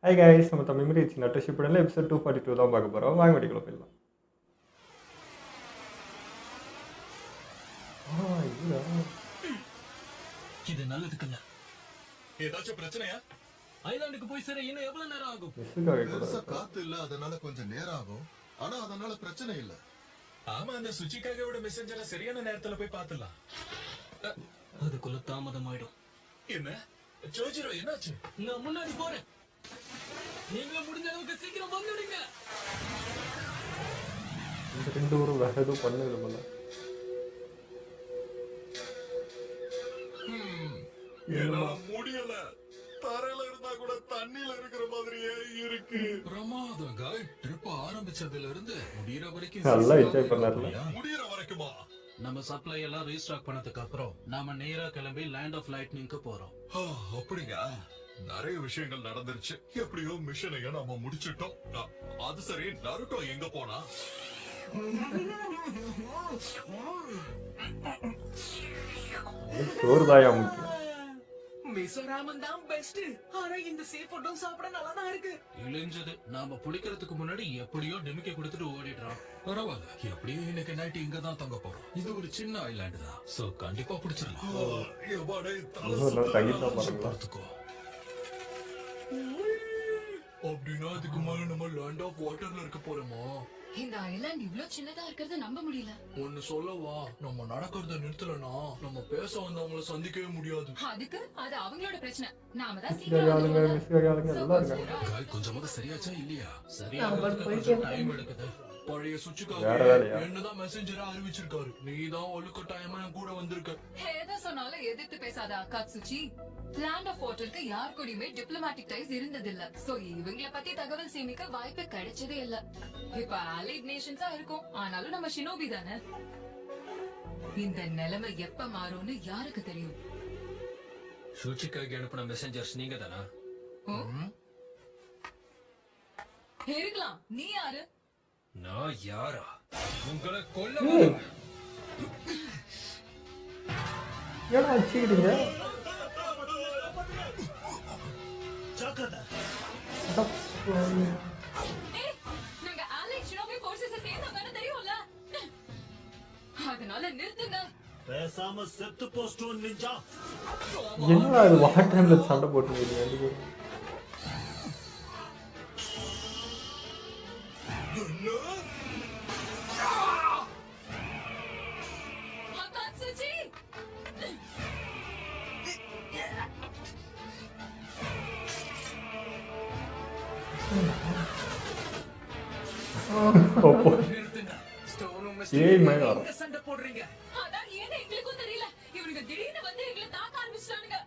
Hi guys, நம்ம தமிழ் மீறி நட்டஷிப் episode 242 தான் பார்க்க போகிறோம். வாங்க வீடியோக்குள்ள போயிடலாம். இது நல்லதுக்குல்ல. ஏதாச்சும் பிரச்சனையா? ஐலாண்டுக்கு போய் சேர இன்னும் எவ்வளவு நேரம் ஆகும்? பெருசா காத்து இல்ல, அதனால கொஞ்சம் நேரம் ஆகும். ஆனா அதனால பிரச்சனை இல்ல. ஆமா, அந்த சுச்சிகாகோட மெசேஞ்சரை சரியான நேரத்துல போய் பாத்துலாம். அதுக்குள்ள தாமதம் ஆயிடும். என்ன ஜோஜிரோ, என்னாச்சு? நான் முன்னாடி போறேன். நீங்களும் முடிஞ்ச அளவுக்கு சீக்கிரம் வந்துடுங்க. இந்த ரெண்டு ஊரும் வேற எதுவும் பண்ணது போல. முடியல, தரையில இருந்தா கூட தண்ணியில இருக்கிற மாதிரியே இருக்கு. பிரமாதம் காய். ட்ரிப் ஆரம்பிச்சதுல இருந்து முடியற வரைக்கும் நல்லா என்ஜாய் பண்ணாருல. முடியற வரைக்குமா? நம்ம சப்ளை எல்லாம் ரீஸ்டாக் பண்ணதுக்கு அப்புறம் நாம நேரா கிளம்பி லேண்ட் ஆஃப் லைட்னிங்க்கு போறோம். அப்படிங்க. நிறைய விஷயங்கள் நடந்துருச்சு. எப்படியோ மிஷனைய நாம முடிச்சிட்டோம். அது சரி, நருட்டோ எங்க போனா? சோறுதாயா முக்கியம். மிசோராமன் தான் பெஸ்ட். ஆனா இந்த சீ ஃபுட்டும் சாப்பிட நல்லா தான் இருக்கு. இழிஞ்சது. நாம புடிக்கிறதுக்கு முன்னாடி எப்படியோ டெமிக்க கொடுத்துட்டு ஓடிடுறோம். பரவாயில்ல, எப்படியும் இன்னைக்கு நைட்டு இங்க தான் தங்க போறோம். இது ஒரு சின்ன ஐலாண்டு தான், சோ கண்டிப்பா பிடிச்சிடலாம். தங்கிதான் பாருங்களா. அப்படின்னா அதுக்கு மேல நம்ம லேண்ட் ஆஃப் வாட்டர்ல இருக்க போறோமா? இந்த ஐலாண்ட் இவ்ளோ சின்னதா இருக்கிறது நம்ப முடியல. ஒன்னு சொல்லவா, நம்ம நடக்கிறத நிறுத்தலனா நம்ம பேச வந்தவங்கள சந்திக்கவே முடியாது. அதுக்கு அது அவங்களோட பிரச்சனை. நாம தான் மிஸ்காரி ஆளுங்க மிஸ்காரி ஆளுங்க எல்லாம் இருக்காங்க. காய் கொஞ்சமாவது சரியாச்சா இல்லையா? சரியா டைம் எடுக்குது. பழைய சுச்சுக்காக வேற வேலையா? என்னதான் மெசேஞ்சரா அறிவிச்சிருக்காரு. நீதான் ஒழுக்க டைமா என் கூட வந்திருக்க. எதை சொன்னாலும் எதிர்த்து பேசாத அக்காட்சுச்சி. லேண்ட் ஆஃப் வாட்டருக்கு யார் கூடயுமே டிப்ளமேட்டிக் டைஸ் இருந்ததில்ல. சோ இவங்கள பத்தி தகவல் சேமிக்க வாய்ப்பு கிடைச்சதே இல்ல. இப்ப அலைட் நேஷன்ஸா இருக்கும், ஆனாலும் நம்ம ஷினோபி தானே. இந்த நிலைமை எப்ப மாறும்னு யாருக்கு தெரியும்? சுச்சிக்காக அனுப்பின மெசேஞ்சர்ஸ் நீங்க தானா? இருக்கலாம். நீ யாரு? நான் யாரா? உங்களை கொல்ல ஏன்னா வச்சுக்கிட்டீங்க. நாங்க அலைட் ஷினோபி ஃபோர்ஸஸ் சேர்ந்தவங்கன்னு தெரியும்ல. அதனால நிறுத்துங்க. பேசாம செத்து போஸ்டோன் நிஞ்சா. என்னடா இது வாட் டைம்ல சண்டை போட்டுருக்கீங்க ரெண்டு பேரும். அக்காட்சுச்சி. நிறுத்துங்க. ஸ்டோனும் ஏய் மகா. எங்க சண்டை போடுறீங்க? அதான் ஏன்னு எங்களுக்கும் தெரியல. இவனுங்க திடீர்னு வந்து எங்களை தாக்க ஆரம்பிச்சிட்டானுங்க.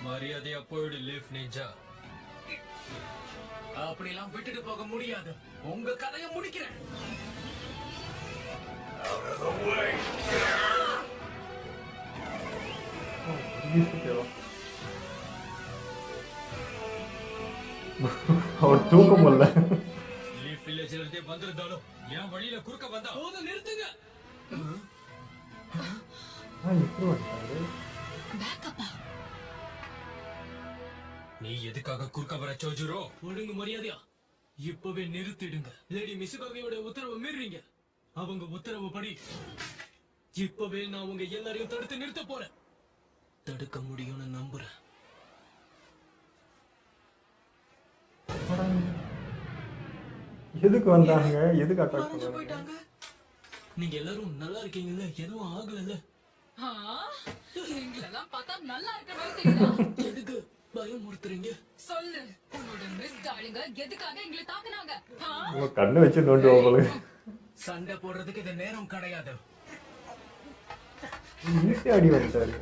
மரியாதையா போயிடு லீஃப் நிஞ்சா. அப்படிலாம் விட்டுட்டு போக முடியாது. உங்க கதையை முடிக்கிறேன். அவர் தூக்கம் முடியல. லீஃப் வில்லேஜ்ல இருந்தே வந்திருந்தாலும் என் வழியில குறுக்க வந்தா போதும், நிறுத்துங்க. எப்படி வந்தாரு? பேக்கப்பா. நீ எதுக்காக குறுக்க வர சோஜுரோ? ஒழுங்கு மரியாதையா இப்பவே நிறுத்திடுங்க. லேடி மிசுகாகையோட உத்தரவை மீறீங்க. அவங்க உத்தரவு படி இப்பவே நான் உங்க எல்லாரையும் தடுத்து நிறுத்த போறேன். தடுக்க முடியும்னு நம்புறேன். எதுக்கு வந்தாங்க? எதுக்கு அட்டாக் மறைஞ்சு பண்ணாங்க? போயிட்டாங்க. நீங்க எல்லாரும் நல்லா இருக்கீங்கல்ல? எதுவும் ஆகல? எங்களெல்லாம் பார்த்தா நல்லா இருக்கிற மாதிரி தெரியுதா? எதுக்கு பயமுறுத்துறீங்க? சொல்லு, உன்னோட மிஸ் டார்லிங்க எதுக்காக எங்களை தாக்குனாங்க? உங்க கண்ணை வச்சு நோண்டு உங்களுக்கு சண்டை போடுறதுக்கு இது நேரம் கிடையாது. ஈஸி அடி வந்துட்டாரு.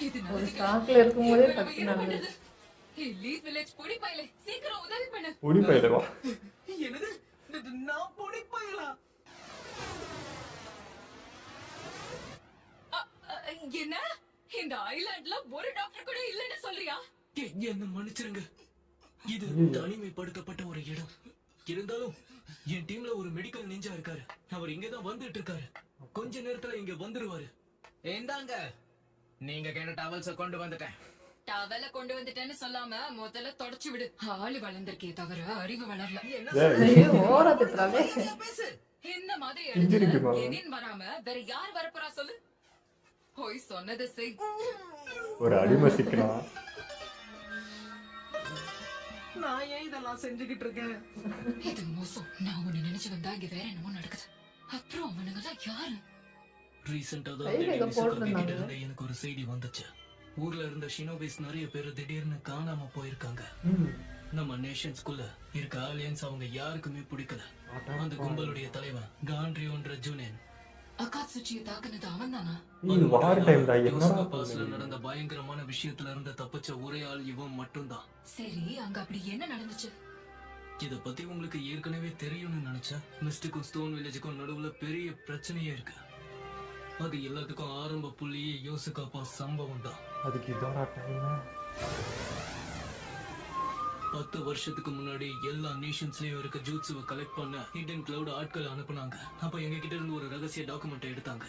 இது ஒரு நல்லதுக்கு ஸ்டாக்ல இருக்கும்போதே நம்ம டக்கு என்ன நல்லது. பண்ணுது? லீஃப் வில்லேஜ் பொடி பையலே, சீக்கிரம் உதவி பண்ணு. பொடி போயிடுவா. என்னது? நான் பொடி போயலா? என்ன? இந்த ஐலாண்ட்ல ஒரு டாக்டர் கூட இல்லன்னு சொல்றியா? என்ன மன்னிச்சிருங்க. இது தனிமைப்படுத்தப்பட்ட ஒரு இடம். இருந்தாலும் என் டீம்ல ஒரு மெடிக்கல் நிஞ்சா இருக்காரு. அவர் இங்கதான் வந்துட்டு இருக்காரு. கொஞ்ச நேரத்துல இங்க வந்துருவாரு. இந்தாங்க, நீங்க கேட்ட டவல்ஸ கொண்டு வந்துட்டேன். டவல கொண்டு வந்துட்டேன்னு சொல்லாம முதல்ல தொடச்சு விடு. ஆளு வளர்ந்திருக்கே தவிர அறிவு வளரல. ஐயோ, ஓவரா திட்டுறாளே. பேசு. இந்த மாதிரி இன்ஜினிக்கு இடத்துல போறோம். எனின் வராம வேற யார் வரப்போறா சொல்லு. போய் சொன்னதை செய். ஒரு அடிமை சிக்கலாம். நான் ஏன் இதெல்லாம் செஞ்சுக்கிட்டு இருக்கேன்? இது மோசம். நான் ஒண்ணு நினைச்சு வந்தா இங்க வேற என்னமோ நடக்குது. அப்புறம் அவனுங்கெல்லாம் யாரு? ரீசெண்டா ஐயோ, இதை போட்டிருந்தாங்க. எனக்கு ஒரு செய்தி வந்துச்சு. ஊர்ல இருந்த ஷினோபிஸ் நிறைய பேர் திடீர்னு காணாம போயிருக்காங்க. நம்ம நேஷன்ஸ்குள்ள இருக்க ஆலியன்ஸ் அவங்க யாருக்குமே பிடிக்கல. அந்த கும்பலுடைய தலைவன் காண்ட்ரியோன்ற ஜூனியன். அகாட்சுச்சியை தாக்குனது அவன் தானா? இது வார் டைம் தான். என்னடா பாஸ்ல பண்ணுவீங்க? நடந்த பயங்கரமான விஷயத்துல இருந்து தப்பிச்ச ஒரே ஆள் இவன் மட்டும்தான். சரி, அங்க அப்படி என்ன நடந்துச்சு? இத பத்தி உங்களுக்கு ஏற்கனவே தெரியும்னு நினைச்சேன். மிஸ்டுக்கும் ஸ்டோன் வில்லேஜுக்கும் நடுவுல பெரிய பிரச்சனையே இருக்கு. அது எல்லாத்துக்கும் ஆரம்ப புள்ளியே யோசுகாப்பா சம்பவம் தான். அதுக்கு இதோட டைம். 10 வருஷத்துக்கு முன்னாடி எல்லா நேஷன்ஸ்லயும் இருக்க ஜூட்ஸுவை கலெக்ட் பண்ண ஹிடன் கிளவுட் ஆட்கள் அனுப்புனாங்க. அப்ப எங்க கிட்ட இருந்து ஒரு ரகசிய டாக்குமெண்ட் எடுத்தாங்க.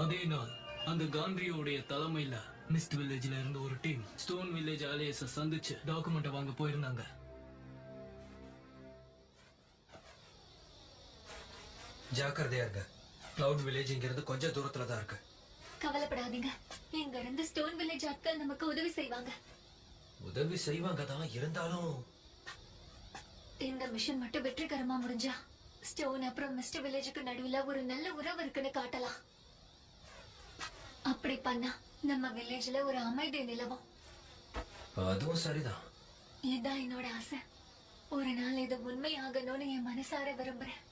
அதே நாள் அந்த காண்ட்ரியோடைய தலைமையில மிஸ்ட் வில்லேஜ்ல இருந்து ஒரு டீம் ஸ்டோன் வில்லேஜ் ஆலியஸ சந்திச்சு டாக்குமெண்ட்டை வாங்க போயிருந்தாங்க. ஜாக்கிரதையா இருங்க. கிளவுட் வில்லேஜ் இங்க இருந்து கொஞ்சம் தூரத்துல தான் இருக்கு. கவலைப்படாதீங்க, இங்க இருந்து ஸ்டோன் வில்லேஜ் ஆட்கள் நமக்கு உதவி செய்வாங்க. உதவி செய்வாங்க தான், இருந்தாலும் இந்த மிஷன் மட்டும் வெற்றிகரமா முடிஞ்சா ஸ்டோன் அப்புறம் மிஸ்டர் வில்லேஜுக்கு நடுவுல ஒரு நல்ல உறவு இருக்குன்னு காட்டலாம். அப்படி பண்ணா நம்ம வில்லேஜ்ல ஒரு அமைதி நிலவும். அதுவும் சரிதான். இதான் என்னோட ஆசை. ஒரு நாள் இது உண்மையாகணும்னு என் மனசார விரும்புறேன்.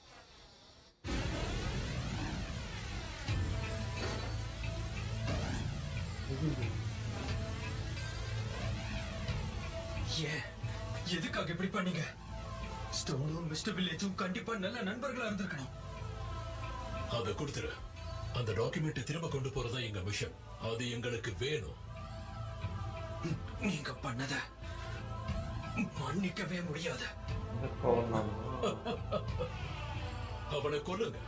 ஏன் எதுக்காக இப்படி பண்ணீங்க? ஸ்டோனும் மிஸ்டர் வில்லேஜும் கண்டிப்பா நல்ல நண்பர்களா இருந்திருக்கணும். அதை கொடுத்துரு. அந்த டாக்குமெண்ட் திரும்ப கொண்டு போறதா எங்க மிஷன். அது எங்களுக்கு வேணும். நீங்க பண்ணத மன்னிக்கவே முடியாது. இந்த கோவம் தான். அவனை கொல்லுங்க.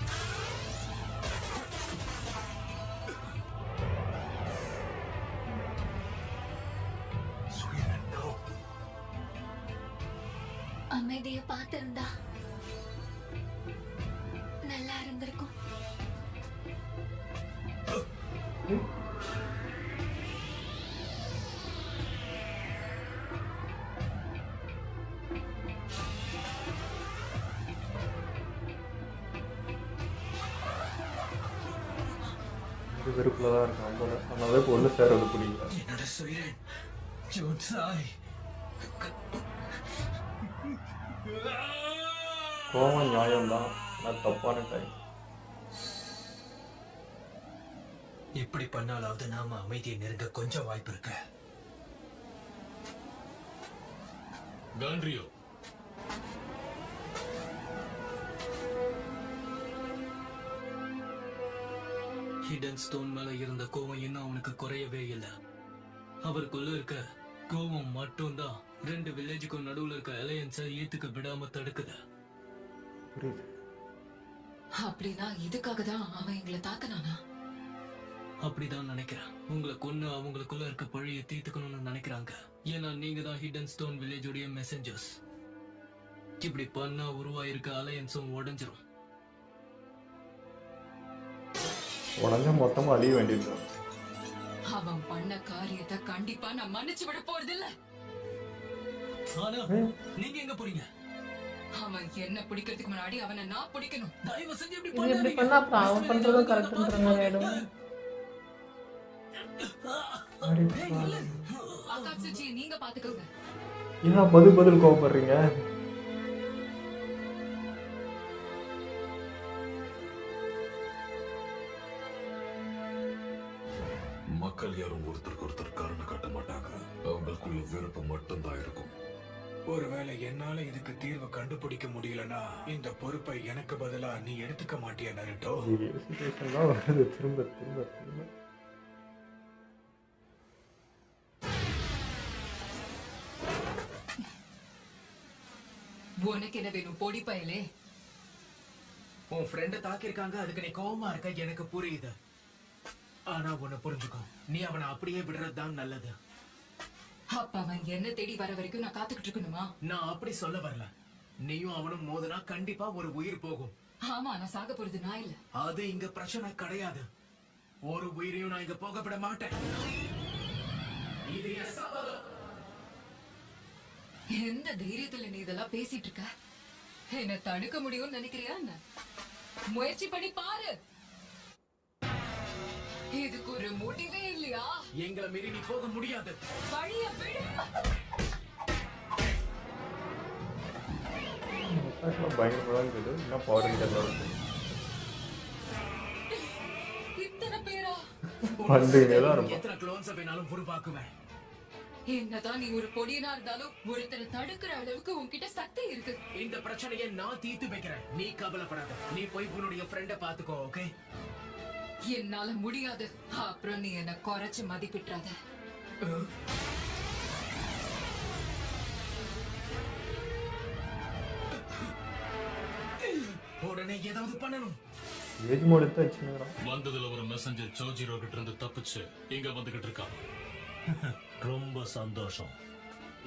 அமைதிய பார்த்திருந்தா நல்லா இருந்திருக்கும். வெறுப்புல தான் இருக்கு. அதனால இப்போ ஒன்று சேரது பிடிக்கல. என்னோட சுயரன் ஜோன்சாய். கோவம் நியாயம் தான். நான் தப்பான டைம். இப்படி பண்ணாலாவது நாம அமைதியை நெருங்க கொஞ்சம் வாய்ப்பு இருக்கு. காண்ட்ரியோ, ஹிடன் ஸ்டோன் மேல இருந்த கோவம் இன்னும் அவனுக்கு குறையவே இல்லை. அவருக்குள்ள இருக்க கோவம் மட்டும்தான் 2 வில்லேஜுக்கும் நடுவுல இருக்க அலையன்ஸை ஏத்துக்க விடாம தடுக்குது. புரியுது. அப்படின்னா இதுக்காக தான் அவன் எங்களை தாக்குனானா? அப்படிதான் நினைக்கிறேன். உங்களை கொன்னு அவங்களுக்குள்ள இருக்க பழியை தீர்த்துக்கணும்னு நினைக்கிறாங்க. ஏன்னா நீங்க தான் ஹிடன் ஸ்டோன் வில்லேஜோடைய மெசஞ்சர்ஸ். இப்படி பண்ணா உருவாயிருக்க அலையன்ஸும் உடைஞ்சிரும். உடனே மொத்தமா அழிய வேண்டியது. அவன் பண்ண காரியத்தை கண்டிப்பா நான் மன்னிச்சு விட போறதில்ல. ஆனா நீங்க எங்க போறீங்க? அவன் என்ன பிடிக்கிறதுக்கு முன்னாடி அவனை நான் பிடிக்கணும். தயவு செஞ்சு இப்படி இது எப்படி பண்ணா அப்புறம் அவன் பண்றதும் கரெக்ட்ன்ற மாதிரி ஆயிடும். அகாட்சுச்சியை நீங்க பாத்துக்கோங்க. ஏன் பதில் கோவப்படுறீங்க? மக்கள் யாரும் ஒருத்தருக்கு ஒருத்தர் காரணம் காட்ட மாட்டாங்க. அவங்களுக்குள்ள வெறுப்பு மட்டும்தான் இருக்கும். ஒருவேளை என்னால இதுக்கு தீர்வு கண்டுபிடிக்க முடியலன்னா இந்த பொறுப்பை எனக்கு பதிலா நீ எடுத்துக்க மாட்டியா நருட்டோ? சிச்சுவேஷன் தான் வருது திரும்ப திரும்ப திரும்ப. உனக்கு என்ன வேணும் பொடி பயலே? உன் ஃப்ரெண்ட தாக்கிருக்காங்க, அதுக்கு நீ கோவமா இருக்க எனக்கு புரியுது. ஆனா உன்னை புரிஞ்சுக்கோ, நீ அவனை அப்படியே விடுறது தான் நல்லது. அப்ப அவன் என்ன தேடி வர வரைக்கும் நான் காத்துக்கிட்டு இருக்கணுமா? நான் அப்படி சொல்ல வரல. நீயும் அவனும் மோதினா கண்டிப்பா ஒரு உயிர் போகும். ஆமா, நான் சாக போறது நான் இல்ல. அது இங்க பிரச்சனை கிடையாது. ஒரு உயிரையும் நான் இங்க போக விட மாட்டேன். இது என் சபதம். எந்த தைரியத்துல நீ இதெல்லாம் பேசிட்டு இருக்க? என்ன தடுக்க முடியும்னு நினைக்கிறியா என்ன? முயற்சி பண்ணி பாரு. இதுக்கு ஒரு முடிவே இல்லையா? எங்களை மீறி நீ போக முடியாது. வழிய விடு. பயங்கரமா இருக்குது. இன்னும் பவர் இருக்குது. இத்தனை பேரா? வந்துகிட்டே தான் இருக்கும். எத்தனை க்ளோன்ஸ் வேணாலும் உருவாக்குவேன். என்னதான் நீ ஒரு பொடியனா இருந்தாலும் ஒருத்தரை தடுக்கிற அளவுக்கு உன்கிட்ட சக்தி இருக்கு. இந்த பிரச்சனையை நான் தீர்த்து வைக்கிறேன். நீ கவலைப்படாத. நீ போய் உன்னுடைய ஃப்ரெண்ட பாத்துக்கோ. ஓகே? என்னால முடியாது. அப்புறம் நீ என்ன குறைச்சு மதிப்பிட்டாத. உடனே ஏதாவது பண்ணணும். ஏஜ் மோட் எடுத்து வச்சுக்கிறான். வந்ததுல ஒரு மெசஞ்சர் சோஜிரோ கிட்ட இருந்து தப்பிச்சு இங்க வந்துகிட்டு இருக்கான். ரொம்ப சந்தோஷம்.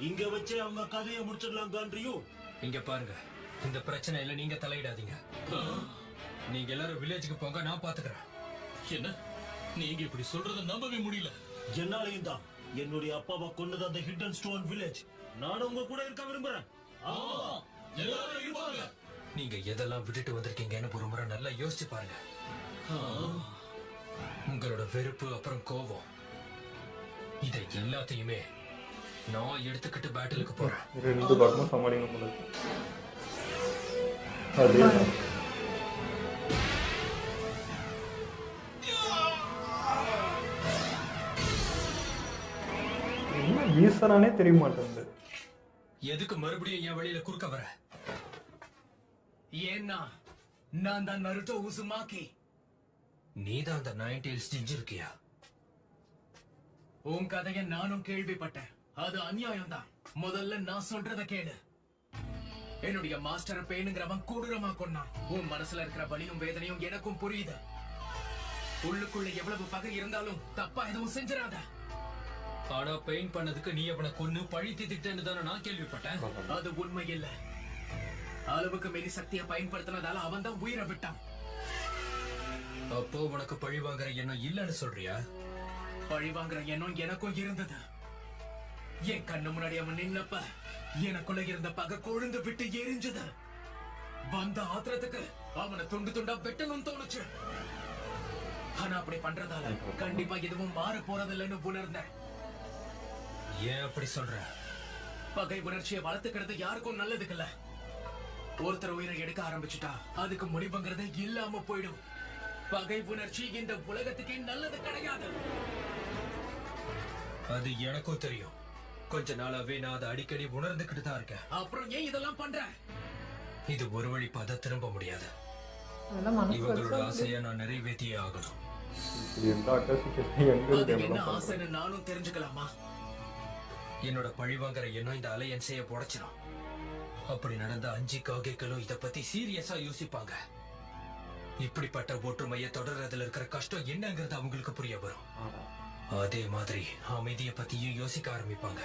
இங்க வச்சு அவங்க கதையை முடிச்சிடலாம் காண்றியோ. இங்க பாருங்க, இந்த பிரச்சனையில நீங்க தலையிடாதீங்க. நீங்க எல்லாரும் வில்லேஜுக்கு போங்க, நான் பாத்துக்கிறேன். என்ன நீங்க இப்படி சொல்றத நம்பவே முடியல. என்னாலையும் தான். என்னுடைய அப்பாவை கொண்டது அந்த ஹிடன் ஸ்டோன் வில்லேஜ். நான் உங்க கூட இருக்க விரும்புறேன். எல்லாரும் இருப்பாங்க. நீங்க எதெல்லாம் விட்டுட்டு வந்திருக்கீங்கன்னு ஒரு முறை நல்லா யோசிச்சு பாருங்க. உங்களோட வெறுப்பு அப்புறம் கோபம், இதை எல்லாத்தையுமே நான் எடுத்துக்கிட்டு பேட்டிலுக்கு போறேன். 2 பக்கமும் சமாளிக்க முடியாது. அதே என்ன வீசறானே தெரிய மாட்டேங்குது. எதுக்கு மறுபடியும் என் வழியில குறுக்க வர? ஏன்னா நான் தான் நருட்டோ உசுமாக்கி. நீதான் அந்த 9 டெயில்ஸ் செஞ்சிருக்கியா? உன் கதைய நானும் கேள்விப்பட்டேன். அது அநியாயம் தான். முதல்ல நான் சொல்றத கேளு. என்னுடைய மாஸ்டர் பேனுங்கிறவன் கொடூரமா கொன்னான். உன் மனசுல இருக்கிற வலியும் வேதனையும் எனக்கும் புரியுது. உள்ளுக்குள்ள எவ்வளவு பகை இருந்தாலும் தப்பா எதுவும் செஞ்சிடாத. ஆனா பெயிண்ட் பண்ணதுக்கு நீ அவனை கொன்னு பழி தீர்த்துட்டேன்னு தானே நான் கேள்விப்பட்டேன். அது உண்மை இல்ல. அளவுக்கு மீறி சக்தியை பயன்படுத்தினதால அவன் தான் உயிரை விட்டான். அப்போ உனக்கு பழி வாங்குற எண்ணம் இல்லன்னு சொல்றியா? பழி வாங்குற எண்ணம் எனக்கும் இருந்தது. என் கண்ணு முன்னாடி அவன் நின்னப்ப எனக்குள்ள இருந்த பகை கொழுந்து விட்டு எரிஞ்சது. வந்த ஆத்திரத்துக்கு அவனை துண்டு துண்டா வெட்டணும்னு தோணுச்சு. ஆனா அப்படி பண்றதால கண்டிப்பா எதுவும் மாற போறதில்லைன்னு உணர்ந்தேன். ஏன் அப்படி சொல்ற? பகை உணர்ச்சியை வளர்த்துக்கிறது யாருக்கும் நல்லதுக்குல்ல. ஒருத்தர் உயிரை எடுக்க ஆரம்பிச்சுட்டா அதுக்கு முடிவுங்கிறதே இல்லாம போயிடும். பகை உணர்ச்சி இந்த உலகத்துக்கே நல்லது கிடையாது. அது எனக்கும் தெரியும். கொஞ்ச நாளாவே நான் அதை அடிக்கடி உணர்ந்துகிட்டு தான் இருக்கேன். அப்புறம் ஏன் இதெல்லாம் பண்ற? இது ஒரு வழி பாதை, திரும்ப முடியாது. அதெல்லாம் மனசு இவங்களோட வச்சா ஆசையை நான் நிறைவேற்றியே ஆகணும். இது எந்த அட்டாசிட்டி எங்க அது இருக்கு என்ன ஆசைன்னு நானும் தெரிஞ்சுக்கலாமா? என்னோட பழிவாங்கிற எண்ணம் இந்த அலையன்ஸைய புடைச்சிடும். அப்படி நடந்த 5 காகைகளும் இத பத்தி சீரியஸா யோசிப்பாங்க. இப்படிப்பட்ட ஒற்றுமையை தொடர்றதுல இருக்கிற கஷ்டம் என்னங்கிறது அவங்களுக்கு புரிய வரும். அதே மாதிரி அமைதியை பத்தியும் யோசிக்க ஆரம்பிப்பாங்க.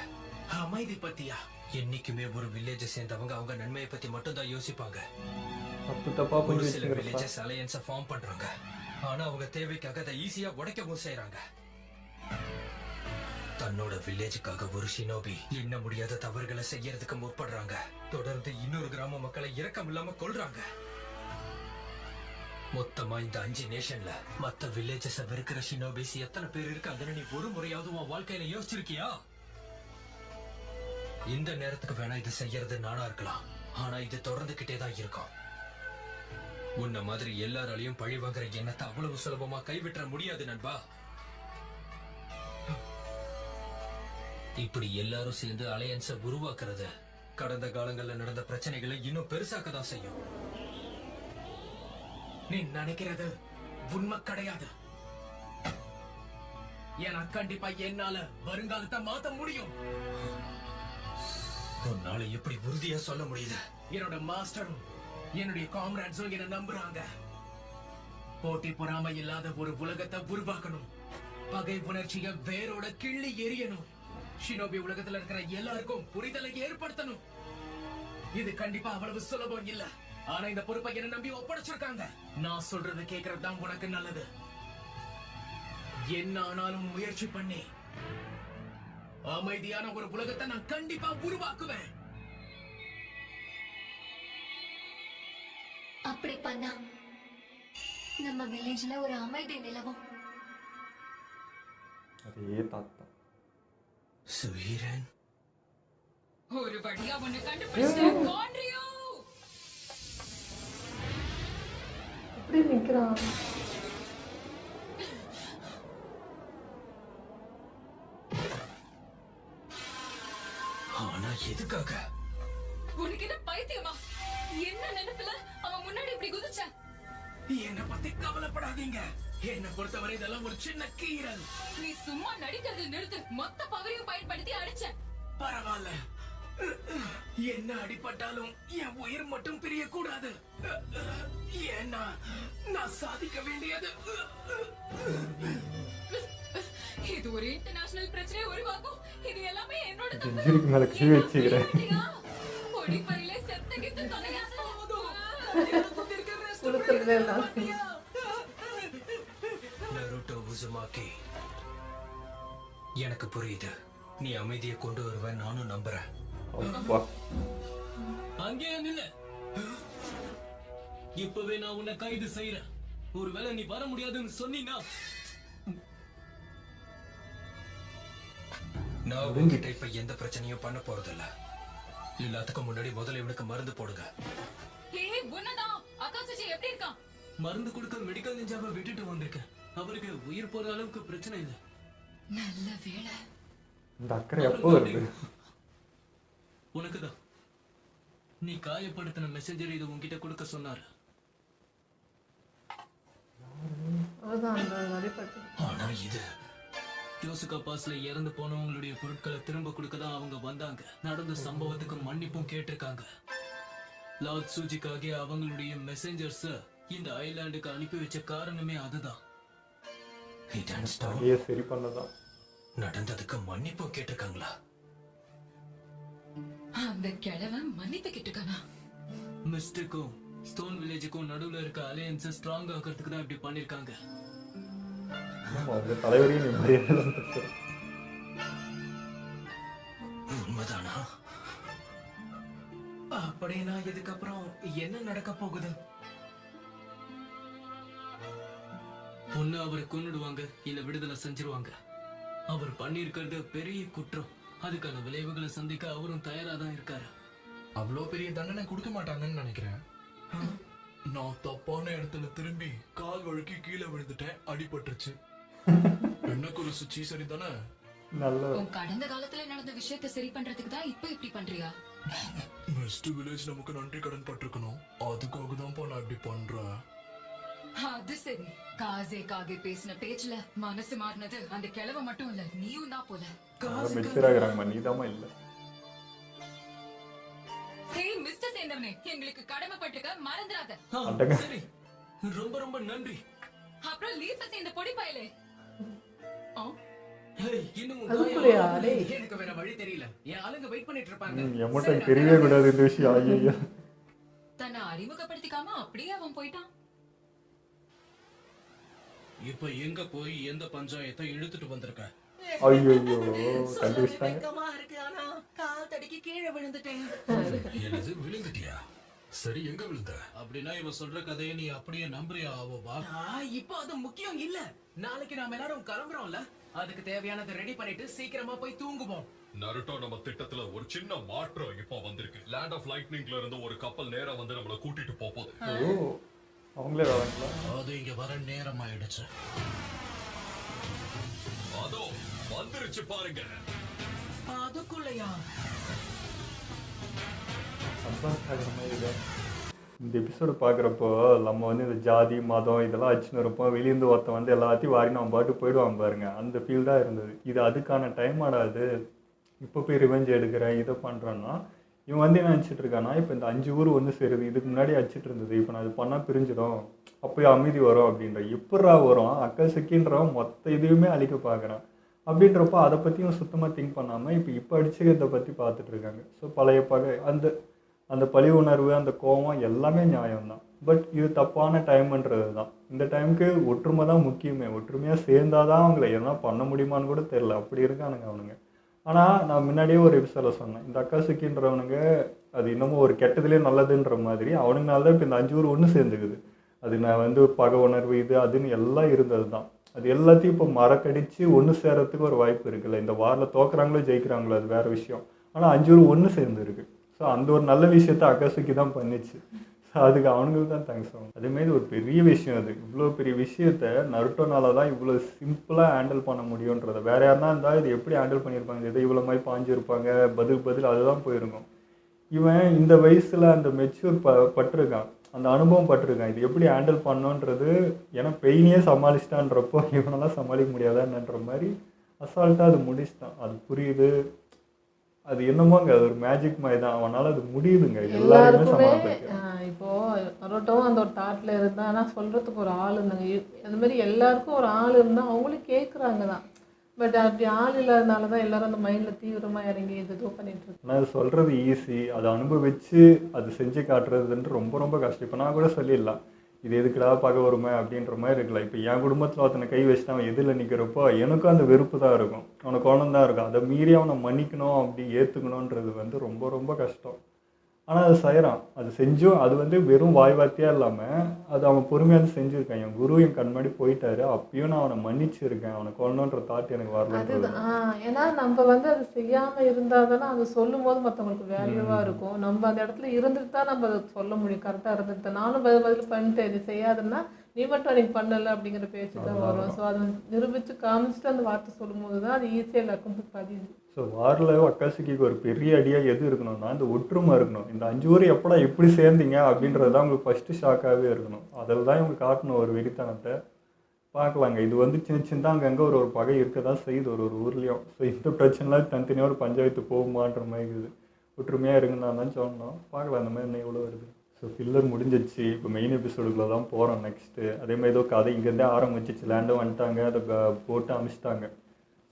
அமைதி பத்தியா? என்னைக்குமே ஒரு வில்லேஜை சேர்ந்தவங்க அவங்க நன்மையை பத்தி மட்டும் தான் யோசிப்பாங்க. தப்பு தப்பா ஒரு போய் சில வில்லேஜஸ் அலையன்ஸை ஃபார்ம் பண்றாங்க. ஆனா அவங்க தேவைக்காக அதை ஈஸியா உடைக்கவும் செய்யறாங்க. தன்னோட வில்லேஜுக்காக ஒரு ஷினோபி எண்ண முடியாத தவறுகளை செய்யறதுக்கு முற்படுறாங்க. தொடர்ந்து இன்னொரு கிராம மக்களை இரக்கம் இல்லாம கொல்றாங்க. மொத்தமா இந்த 5 நேஷன்ல மத்த வில்லேஜஸ் வெறுக்கிற ஷினோபிஸ் எத்தனை பேர் இருக்காங்கன்னு நீ ஒரு முறையாவது உன் வாழ்க்கையில யோசிச்சிருக்கியா? இந்த நேரத்துக்கு வேணா இது செய்யறது நானா இருக்கலாம், ஆனா இது தொடர்ந்துகிட்டே தான் இருக்கும். உன்ன மாதிரி எல்லாராலையும் பழி வாங்குற எண்ணத்தை அவ்வளவு சுலபமா கைவிட்ட முடியாது நண்பா. இப்படி எல்லாரும் சேர்ந்து அலையன்ஸை உருவாக்குறது கடந்த காலங்கள்ல நடந்த பிரச்சனைகளை இன்னும் பெருசாக்கதான் செய்யும். நீ நினைக்கிறது உண்மை கிடையாது. ஏன்னா கண்டிப்பா என்னால வருங்காலத்தை மாத்த முடியும். உன்னால எப்படி உறுதியா சொல்ல முடியுது? என்னோட மாஸ்டரும் என்னுடைய காம்ரேட்ஸும் என்ன நம்புறாங்க. போட்டி பொறாமை இல்லாத ஒரு உலகத்தை உருவாக்கணும். பகை உணர்ச்சியை வேரோட கிள்ளி எறியணும். ஷினோபி உலகத்துல இருக்கிற எல்லாருக்கும் புரிதலை ஏற்படுத்தணும். இது கண்டிப்பா அவ்வளவு சுலபம் இல்ல. ஆனா இந்த பொறுப்பை என்ன நம்பி ஒப்படைச்சிருக்காங்க. நான் சொல்றத கேக்குறது தான் உனக்கு நல்லது. என்ன ஆனாலும் முயற்சி பண்ணி அமைதியான ஒரு உலகத்தை நான் கண்டிப்பா உருவாக்குவேன். அப்படி பண்ணா நம்ம வில்லேஜ்ல ஒரு அமைதி நிலவும். அதே தாத்தா. சுஹீரன் ஒரு வழியா உன்னை கண்டுபிடிச்சேன் காண்ட்ரியோ. எப்படி நிக்கிறான்? ஆனா எதுக்காக? உனக்கு என்ன பைத்தியமா? என்ன நினைப்புல அவன் முன்னாடி இப்படி குதிச்ச? என்ன பத்தி கவலைப்படாதீங்க. என்ன பொறுத்தவரை இதெல்லாம் ஒரு சின்ன கீறல். நீ சும்மா நடிக்கிறது நிறுத்து. மொத்த பவரையும் பயன்படுத்தி அடிச்ச. பரவாயில்ல. என்ன அடிபட்டாலும் என் உயிர் மட்டும் பிரியக்கூடாது. ஏன்னா நான் சாதிக்க வேண்டியது. இது ஒரு இன்டர்நேஷனல் பிரச்சனையை உருவாக்கும். இது எல்லாமே என்னோட ஜிஞ்சிருக்கு மேல கீ வச்சுக்கிறேன். பொடிப்பையிலே செத்த கிட்ட தொலையாத. கொடுக்கறதுல எல்லாம் நருட்டோ உசுமாக்கி, எனக்கு புரியுது. நீ அமைதியை கொண்டு வருவ, நானும் நம்புறேன். அப்பா. அங்கேயே நில்ல. இப்பவே நான் உன்னை கைது செய்யறேன். ஒருவேளை நீ வர முடியாதுன்னு சொன்னீன்னா நான் உங்ககிட்ட இப்ப எந்த பிரச்சனையும் பண்ண போறதில்ல. எல்லாத்துக்கும் முன்னாடி முதல்ல இவனுக்கு மருந்து போடுங்க. ஏய் உன்னதான் அகாசுச்சி எப்படி இருக்கான்? மருந்து கொடுக்க மெடிக்கல் நிஞ்சாவை விட்டுட்டு வந்திருக்கேன். அவருக்கு உயிர் போற அளவுக்கு பிரச்சனை இல்லை. நல்ல வேளை. இந்த அக்கறை எப்போ வருது? உனக்குதான். நீ காயப்படுத்தின மெசேஞ்சர் இதை உன்கிட்ட கொடுக்க சொன்னாரு. அதுதான் அந்த அடிப்பட்டு. ஆனா இது யோசுகா பாஸ்ல இறந்து போனவங்களுடைய பொருட்களை திரும்ப கொடுக்க தான் அவங்க வந்தாங்க. நடந்த சம்பவத்துக்கு மன்னிப்பும் கேட்டிருக்காங்க. லார்ட் சூஜிக்காக அவங்களுடைய மெசேஞ்சர்ஸ் இந்த ஐலாண்டுக்கு அனுப்பி வச்ச காரணமே அதுதான். அதையே சரி பண்ணதான். நடந்ததுக்கு மன்னிப்பு கேட்டிருக்காங்களா? அந்த கிழவன் மன்னிப்பு கேட்டுக்கானா? மிஸ்டேக்கும் ஸ்டோன் வில்லேஜுக்கும் நடுவுல இருக்க அலையன்ஸை ஸ்ட்ராங் ஆக்கிறதுக்கு தான் இப்படி பண்ணிருக்காங்க. அவங்க தலைவரையும் நீ மரியாதை பேசுற. உண்மைதானா? அப்படின்னா இதுக்கப்புறம் என்ன நடக்க போகுது? ஒண்ணு அவரை கொன்னுடுவாங்க, இல்ல விடுதலை செஞ்சிருவாங்க. அவர் பண்ணிருக்கிறது பெரிய குற்றம். அதுக்கான விளைவுகளை சந்திக்க அவரும் தயாரா தான் இருக்காரு. அவ்வளோ பெரிய தண்டனை கொடுக்க மாட்டாங்கன்னு நினைக்கிறேன். நான் தப்பான இடத்துல திரும்பி கால் வழுக்கி கீழே விழுந்துட்டேன், அடிபட்டுருச்சு. எனக்கு ஒரு சுச்சி சரிதானே? நல்ல உன் கடந்த காலத்துல நடந்த விஷயத்தை சரி பண்றதுக்கு தான் இப்ப இப்படி பண்றியா? வெஸ்ட் வில்லேஜ் நமக்கு நன்றி கடன் பட்டிருக்கணும். அதுக்காக தான் நான் இப்படி பண்றேன். அது சரி. காகே பேசின பேச்சுல மனசு மாறினது அந்த கிழவ மட்டும் இல்ல, நீயும் தான் போல. மெச்சூர் ஆகுறாங்க. நீதாமா இல்ல. ஹே மிஸ்டர் சேந்தவனே, எங்களுக்கு கடமைப்பட்டிருக்க மறந்துடாத. அடங்க. சரி, ரொம்ப ரொம்ப நன்றி. அப்புறம் லீஃப சேர்ந்த பொடி பயலே. இன்னும் அதுக்குள்ளயா? டேய், எனக்கு வேற வழி தெரியல. என் ஆளுங்க வெயிட் பண்ணிட்டு இருப்பாங்க. எமோட்டன் தெரியவே கூடாது இந்த விஷயம். ஐயோ. தன்னை அறிமுகப்படுத்திக்காம அப்படியே அவன் போயிட்டான். இப்ப எங்க போய் எந்த பஞ்சாயத்தை இழுத்துட்டு வந்திருக்க? ஐயோ கண்டுபிடிச்சிட்டாங்க. இருக்கு, ஆனா கால் தடிக்கு கீழே விழுந்துட்டேன். என்னது விழுந்துட்டியா? சரி, எங்க விழுந்த? அப்படின்னா இவன் சொல்ற கதையை நீ அப்படியே நம்புறியா? ஆவோவா? இப்போ அது முக்கியம் இல்ல. நாளைக்கு நாம எல்லாரும் கிளம்புறோம்ல, அதுக்கு தேவையானதை ரெடி பண்ணிட்டு சீக்கிரமா போய் தூங்குவோம். நருட்டோ, நம்ம திட்டத்துல ஒரு சின்ன மாற்றம் இப்ப வந்திருக்கு. லேண்ட் ஆஃப் லைட்னிங்ல இருந்து ஒரு கப்பல் நேரா வந்து நம்மள கூட்டிட்டு போகுது. ஓ, அவங்களே வராங்களா? அது இங்க வர நேரம் ஆயிடுச்சு. அதோ வந்துருச்சு பாருங்க. அதுக்குள்ளயா? இந்த எபிசோடு பார்க்குறப்போ நம்ம வந்து இந்த ஜாதி மதம் இதெல்லாம் வச்சுன்னு இருப்போம். வெளியேந்து ஒருத்தன் வந்து எல்லாத்தையும் வாரி நம்ம பாட்டு போயிடுவான் பாருங்க. அந்த ஃபீல் தான் இருந்தது. இது அதுக்கான டைம் ஆடாது. இப்போ போய் ரிவெஞ்ச் எடுக்கிறேன் இதை பண்ணுறேன்னா இவன் வந்து என்ன நினச்சிட்டு இருக்கானா, இப்போ இந்த 5 ஊர் வந்து சேருது. இதுக்கு முன்னாடி அடிச்சிட்டு இருந்தது, இப்போ நான் இது பண்ணால் பிரிஞ்சிடும், அப்போ அமைதி வரும் அப்படின்ற. எப்படா வரும்? அக்கா செக்கின்றவன் மொத்த இதுவுமே அழிக்க பார்க்குறான். அப்படின்றப்போ அதை பற்றியும் சுத்தமாக திங்க் பண்ணாமல் இப்போ அடிச்சுக்கிறத பற்றி பார்த்துட்டு இருக்காங்க. ஸோ பழைய பகை அந்த அந்த பழி உணர்வு, அந்த கோவம் எல்லாமே நியாயம்தான். பட் இது தப்பான டைம்ன்றது தான். இந்த டைமுக்கு ஒற்றுமை தான் முக்கியமே. ஒற்றுமையாக சேர்ந்தால் தான் அவங்கள எதனா பண்ண முடியுமான்னு கூட தெரில. அப்படி இருக்கானுங்க அவனுங்க. ஆனால் நான் முன்னாடியே ஒரு எபிசோடில் சொன்னேன், இந்த அக்காசுக்கின்றவனுங்க அது இன்னமும் ஒரு கெட்டதுலேயே நல்லதுன்ற மாதிரி அவனுங்கனால தான் இப்போ இந்த 5 ஊர் ஒன்று சேர்ந்துக்குது. அது நான் வந்து பகை உணர்வு இது அதுன்னு எல்லாம் இருந்தது தான். அது எல்லாத்தையும் இப்போ மறக்கடிச்சு ஒன்று சேர்றதுக்கு ஒரு வாய்ப்பு இருக்குல்ல. இந்த வாரில் தோக்குறாங்களோ ஜெயிக்கிறாங்களோ அது வேறு விஷயம். ஆனால் 5 ஊர் ஒன்று சேர்ந்துருக்கு. ஸோ அந்த ஒரு நல்ல விஷயத்த அக்காசுக்கி தான் பண்ணிச்சு. ஸோ அதுக்கு அவனுங்களுக்கு தான் தேங்க்ஸ் ஆகும். அதேமாரி ஒரு பெரிய விஷயம் அது. இவ்வளோ பெரிய விஷயத்த நருட்டோனால தான் இவ்வளோ சிம்பிளாக ஹேண்டில் பண்ண முடியுன்றதை. வேறு யாருனா இருந்தால் இது எப்படி ஹேண்டில் பண்ணியிருப்பாங்க, இதை இவ்வளோ மாதிரி பாஞ்சிருப்பாங்க, பதில் அதுதான் போயிருக்கும். இவன் இந்த வயசில் அந்த மெச்சூர் பட்டிருக்கான், அந்த அனுபவம் பட்டிருக்கான். இது எப்படி ஹேண்டில் பண்ணோன்றது. ஏன்னா பெயினே சமாளிச்சிட்டான்றப்போ இவனெல்லாம் சமாளிக்க முடியாதான்ற மாதிரி அசால்ட்டாக அது முடிச்சிட்டான். அது புரியுது. அது என்னமோங்க அது ஒரு மேஜிக் மாதிரி தான். அவனால் அது முடியுதுங்க. எல்லாருமே சமாளிக்க. இப்போ நருட்டோவும் அந்த ஒரு தாட்டில் இருந்தால், ஆனால் சொல்கிறதுக்கு ஒரு ஆள் இருந்தாங்க. அந்த மாதிரி எல்லாருக்கும் ஒரு ஆள் இருந்தால் அவங்களும் கேட்குறாங்க தான். பட் அப்படி ஆள் இல்லாதனால தான் எல்லாரும் அந்த மைண்டில் தீவிரமாக இறங்கி இது பண்ணிட்டு இருக்கு. ஆனால் அது சொல்கிறது ஈஸி, அதை அனுபவித்து அது செஞ்சு காட்டுறதுன்ட்டு ரொம்ப ரொம்ப கஷ்டம். இப்போ நான் கூட சொல்லிடலாம், இது எதுக்குடா பார்க்க வருமே அப்படின்ற மாதிரி இருக்கலாம். இப்போ என் குடும்பத்தில் ஒருத்தனை கை வச்சுட்டு அவன் எதில் நிற்கிறப்போ எனக்கும் அந்த வெறுப்பு தான் இருக்கும், அவனுக்கு கோணம் தான் இருக்கும். அதை மீறி அவனை மன்னிக்கணும் அப்படி ஏற்றுக்கணுன்றது வந்து ரொம்ப ரொம்ப கஷ்டம். ஆனால் அது செய்கிறான். அது செஞ்சும் அது வந்து வெறும் வாய் வார்த்தையாக இல்லாமல் அது அவன் பொறுமையாக செஞ்சுருக்கான். என் குரு என் கண் முன்னாடி போயிட்டாரு, அப்பயும் நான் அவனை மன்னிச்சிருக்கேன். அவனை கொள்ளணுன்ற தாட் எனக்கு வரல. அதுதான் ஏன்னா நம்ம வந்து அது செய்யாமல் இருந்தால் தானே அது சொல்லும் போது மற்றவங்களுக்கு வேல்யூவாக இருக்கும். நம்ம அந்த இடத்துல இருந்துட்டு தான் நம்ம அதை சொல்ல முடியும். கரெக்டாக இருந்துட்டு நானும் பதில் பண்ணிட்டேன், இது செய்யாதுன்னா நீ மட்டும் அன்றைக்கி பண்ணலை அப்படிங்கிற பேச்சு தான் வரும். ஸோ அதை நிரூபித்து காமிச்சிட்டு அந்த வார்த்தை சொல்லும் போது தான் அது ஈஸியாக எல்லாருக்கும் பதியுது. ஸோ வாரில் அக்காசுக்கிக்கு ஒரு பெரிய அடியாக எது இருக்கணும்னா இந்த ஒற்றுமை இருக்கணும். இந்த 5 ஊர் எப்படா எப்படி சேர்ந்தீங்க அப்படின்றது தான் உங்களுக்கு ஃபஸ்ட்டு ஷாக்காகவே இருக்கணும். அதில் தான் இவங்க காட்டணும் ஒரு வெறித்தனத்தை. பார்க்கலாங்க. இது வந்து சின்ன அங்கங்கே ஒரு பகை இருக்க தான் செய்யுது ஒரு ஊர்லேயும். ஸோ இந்த பிரச்சனைலாம் தனித்தனியாக ஒரு பஞ்சாயத்து போகுமான்ற மாதிரி இருக்குது. ஒற்றுமையாக இருக்குன்னு நான் தான் சொன்னோம். பார்க்கலாம் அந்த மாதிரி என்ன எவ்வளோ வருது. ஸோ ஃபில்லர் முடிஞ்சிச்சு. இப்போ மெயின் எபிசோடுக்குள்ள தான் போகிறோம் நெக்ஸ்ட்டு. அதேமாதிரி ஏதோ கதை இங்கேருந்தே ஆரம்பிச்சிச்சு. லேண்டும் வந்துட்டாங்க, அதை போட்டு அமைச்சிட்டாங்க.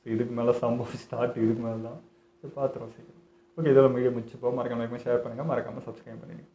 ஸோ இதுக்கு மேலே சம்பவம் ஸ்டார்ட் இதுக்கு மேலே தான். ஸோ பார்த்துறோம் சீக்கிரம். ஓகே, இதெல்லாம் மீடியம் முடிச்சுப்போம். மறக்காமல் ஷேர் பண்ணுங்கள், மறக்காமல் சப்ஸ்கிரைப் பண்ணிடுங்க.